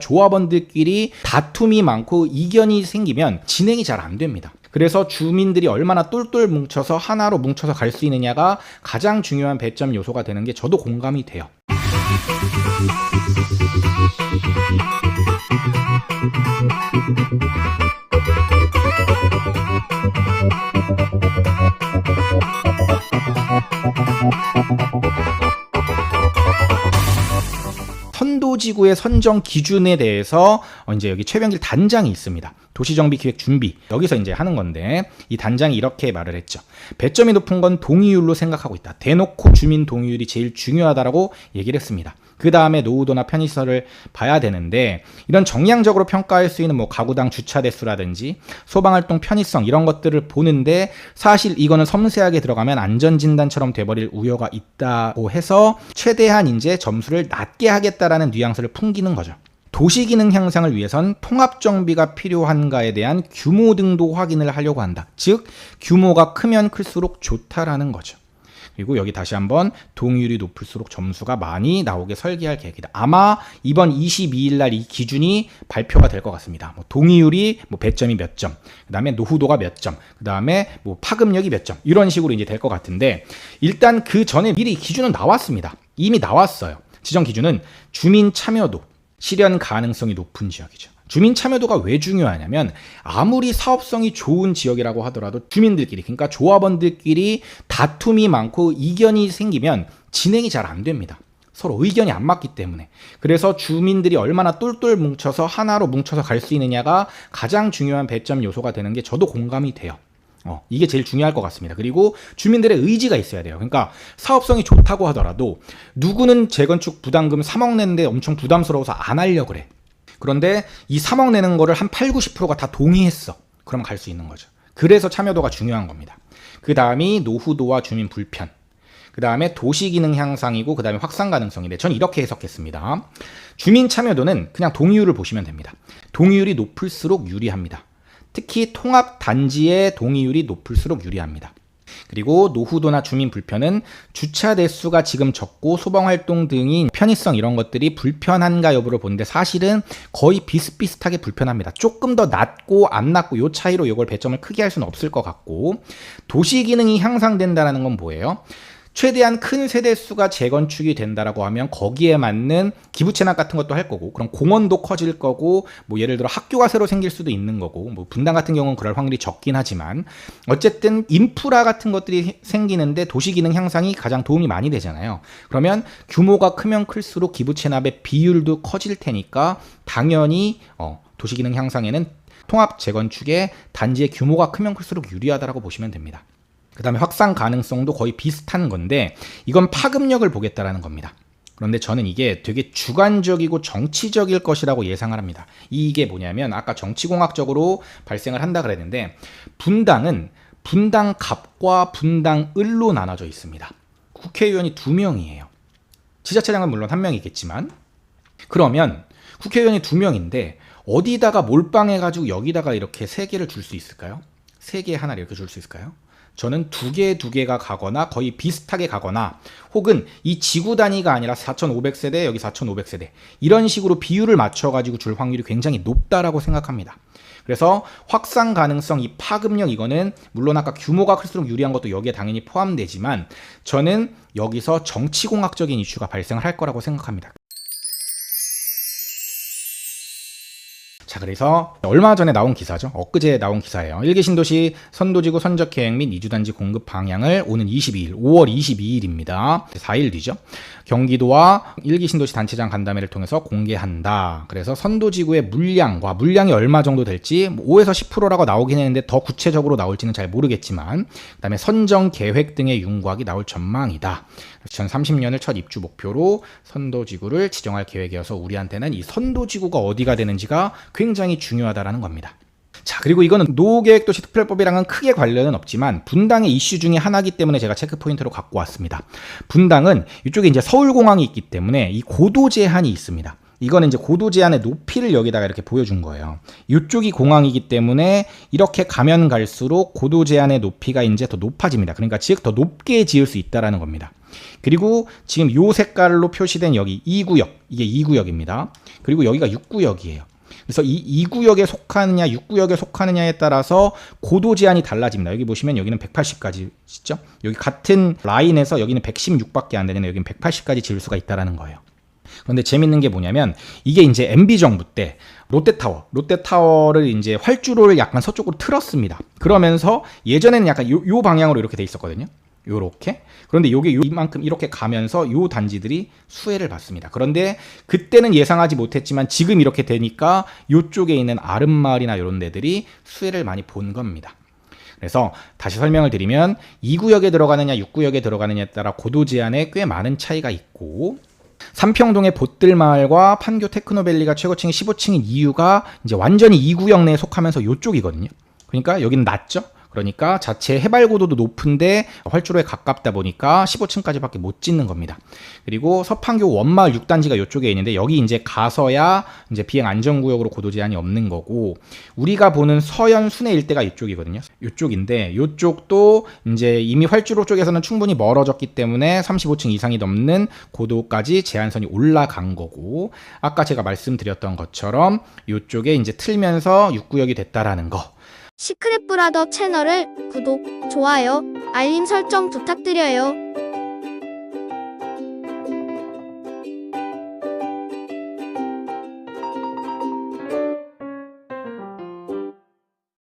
조합원들끼리 다툼이 많고 이견이 생기면 진행이 잘 안 됩니다. 그래서 주민들이 얼마나 똘똘 뭉쳐서 하나로 뭉쳐서 갈 수 있느냐가 가장 중요한 배점 요소가 되는 게 저도 공감이 돼요. 선도지구의 선정 기준에 대해서 이제 여기 최병길 단장이 있습니다. 도시정비기획준비 여기서 이제 하는 건데 이 단장이 이렇게 말을 했죠. 배점이 높은 건 동의율로 생각하고 있다. 대놓고 주민 동의율이 제일 중요하다라고 얘기를 했습니다. 그 다음에 노후도나 편의시설을 봐야 되는데 이런 정량적으로 평가할 수 있는 가구당 주차 대수라든지 소방활동 편의성 이런 것들을 보는데 사실 이거는 섬세하게 들어가면 안전진단처럼 돼버릴 우려가 있다고 해서 최대한 이제 점수를 낮게 하겠다라는 뉘앙스를 풍기는 거죠. 도시기능 향상을 위해선 통합정비가 필요한가에 대한 규모 등도 확인을 하려고 한다. 즉 규모가 크면 클수록 좋다라는 거죠. 그리고 여기 다시 한번 동의율이 높을수록 점수가 많이 나오게 설계할 계획이다. 아마 이번 22일 날 이 기준이 발표가 될 것 같습니다. 동의율이 배점이 몇 점, 그 다음에 노후도가 몇 점, 그 다음에 파급력이 몇 점, 이런 식으로 이제 될 것 같은데 일단 그 전에 미리 기준은 나왔습니다. 이미 나왔어요. 지정 기준은 주민 참여도, 실현 가능성이 높은 지역이죠. 주민 참여도가 왜 중요하냐면 아무리 사업성이 좋은 지역이라고 하더라도 주민들끼리, 그러니까 조합원들끼리 다툼이 많고 이견이 생기면 진행이 잘 안 됩니다. 서로 의견이 안 맞기 때문에. 그래서 주민들이 얼마나 똘똘 뭉쳐서 하나로 뭉쳐서 갈 수 있느냐가 가장 중요한 배점 요소가 되는 게 저도 공감이 돼요. 이게 제일 중요할 것 같습니다. 그리고 주민들의 의지가 있어야 돼요. 그러니까 사업성이 좋다고 하더라도 누구는 재건축 부담금 3억 내는데 엄청 부담스러워서 안 하려고 그래. 그런데 이 3억 내는 거를 한 8, 90%가 다 동의했어. 그러면 갈 수 있는 거죠. 그래서 참여도가 중요한 겁니다. 그 다음이 노후도와 주민 불편. 그 다음에 도시기능 향상이고 그 다음에 확산 가능성인데 전 이렇게 해석했습니다. 주민 참여도는 그냥 동의율을 보시면 됩니다. 동의율이 높을수록 유리합니다. 특히 통합단지의 동의율이 높을수록 유리합니다. 그리고 노후도나 주민 불편은 주차 대수가 지금 적고 소방활동 등인 편의성 이런 것들이 불편한가 여부를 보는데 사실은 거의 비슷비슷하게 불편합니다. 조금 더 낮고 안 낮고 요 차이로 이걸 배점을 크게 할 수는 없을 것 같고 도시기능이 향상된다는 건 뭐예요? 최대한 큰 세대수가 재건축이 된다라고 하면 거기에 맞는 기부 체납 같은 것도 할 거고 그럼 공원도 커질 거고 예를 들어 학교가 새로 생길 수도 있는 거고 분당 같은 경우는 그럴 확률이 적긴 하지만 어쨌든 인프라 같은 것들이 생기는데 도시기능 향상이 가장 도움이 많이 되잖아요. 그러면 규모가 크면 클수록 기부 체납의 비율도 커질 테니까 당연히 도시기능 향상에는 통합 재건축의 단지의 규모가 크면 클수록 유리하다라고 보시면 됩니다. 그 다음에 확산 가능성도 거의 비슷한 건데 이건 파급력을 보겠다라는 겁니다. 그런데 저는 이게 되게 주관적이고 정치적일 것이라고 예상을 합니다. 이게 뭐냐면 아까 정치공학적으로 발생을 한다 그랬는데 분당은 분당갑과 분당을로 나눠져 있습니다. 국회의원이 2명이에요. 지자체장은 물론 1명이겠지만 그러면 국회의원이 2명인데 어디다가 몰빵해가지고 여기다가 이렇게 3개를 줄 수 있을까요? 3개 하나를 이렇게 줄 수 있을까요? 저는 2개가 가거나 거의 비슷하게 가거나 혹은 이 지구 단위가 아니라 4,500세대 여기 4,500세대 이런 식으로 비율을 맞춰가지고 줄 확률이 굉장히 높다라고 생각합니다. 그래서 확산 가능성, 이 파급력 이거는 물론 아까 규모가 클수록 유리한 것도 여기에 당연히 포함되지만 저는 여기서 정치공학적인 이슈가 발생을 할 거라고 생각합니다. 자, 그래서 얼마 전에 나온 기사죠. 엊그제 나온 기사예요. 1기 신도시 선도지구 선적계획 및 이주단지 공급 방향을 오는 22일, 5월 22일입니다. 4일 뒤죠. 경기도와 1기 신도시 단체장 간담회를 통해서 공개한다. 그래서 선도지구의 물량이 얼마 정도 될지 5에서 10%라고 나오긴 했는데 더 구체적으로 나올지는 잘 모르겠지만 그 다음에 선정 계획 등의 윤곽이 나올 전망이다. 2030년을 첫 입주 목표로 선도지구를 지정할 계획이어서 우리한테는 이 선도지구가 어디가 되는지가 굉장히 중요하다라는 겁니다. 자, 그리고 이거는 노후계획도시 특별법이랑은 크게 관련은 없지만 분당의 이슈 중에 하나이기 때문에 제가 체크 포인트로 갖고 왔습니다. 분당은 이쪽에 이제 서울공항이 있기 때문에 이 고도 제한이 있습니다. 이거는 이제 고도 제한의 높이를 여기다가 이렇게 보여준 거예요. 이쪽이 공항이기 때문에 이렇게 가면 갈수록 고도 제한의 높이가 이제 더 높아집니다. 그러니까 즉 더 높게 지을 수 있다라는 겁니다. 그리고 지금 요 색깔로 표시된 여기 2구역, 이게 2구역입니다. 그리고 여기가 6구역이에요. 그래서 이 2구역에 속하느냐 6구역에 속하느냐에 따라서 고도 제한이 달라집니다. 여기 보시면 여기는 180까지 있죠. 여기 같은 라인에서 여기는 116밖에 안 되는데 여기는 180까지 지을 수가 있다라는 거예요. 그런데 재밌는 게 뭐냐면 이게 이제 MB 정부 때 롯데타워를 이제 활주로를 약간 서쪽으로 틀었습니다. 그러면서 예전에는 약간 요 방향으로 이렇게 돼 있었거든요. 요렇게. 그런데 요게 이만큼 이렇게 가면서 요 단지들이 수혜를 받습니다. 그런데 그때는 예상하지 못했지만 지금 이렇게 되니까 요쪽에 있는 아름마을이나 이런 데들이 수혜를 많이 본 겁니다. 그래서 다시 설명을 드리면 2구역에 들어가느냐 6구역에 들어가느냐에 따라 고도 제한에 꽤 많은 차이가 있고, 삼평동의 보뜰마을과 판교 테크노밸리가 최고층이 15층인 이유가 이제 완전히 2구역 내에 속하면서 요쪽이거든요. 그러니까 여기는 낮죠. 그러니까 자체 해발 고도도 높은데 활주로에 가깝다 보니까 15층까지밖에 못 짓는 겁니다. 그리고 서판교 원마을 6단지가 이쪽에 있는데 여기 이제 가서야 이제 비행 안전구역으로 고도 제한이 없는 거고, 우리가 보는 서현 순회 일대가 이쪽이거든요. 이쪽인데 이쪽도 이제 이미 활주로 쪽에서는 충분히 멀어졌기 때문에 35층 이상이 넘는 고도까지 제한선이 올라간 거고, 아까 제가 말씀드렸던 것처럼 이쪽에 이제 틀면서 6구역이 됐다라는 거. 시크릿 브라더 채널을 구독, 좋아요, 알림 설정 부탁드려요.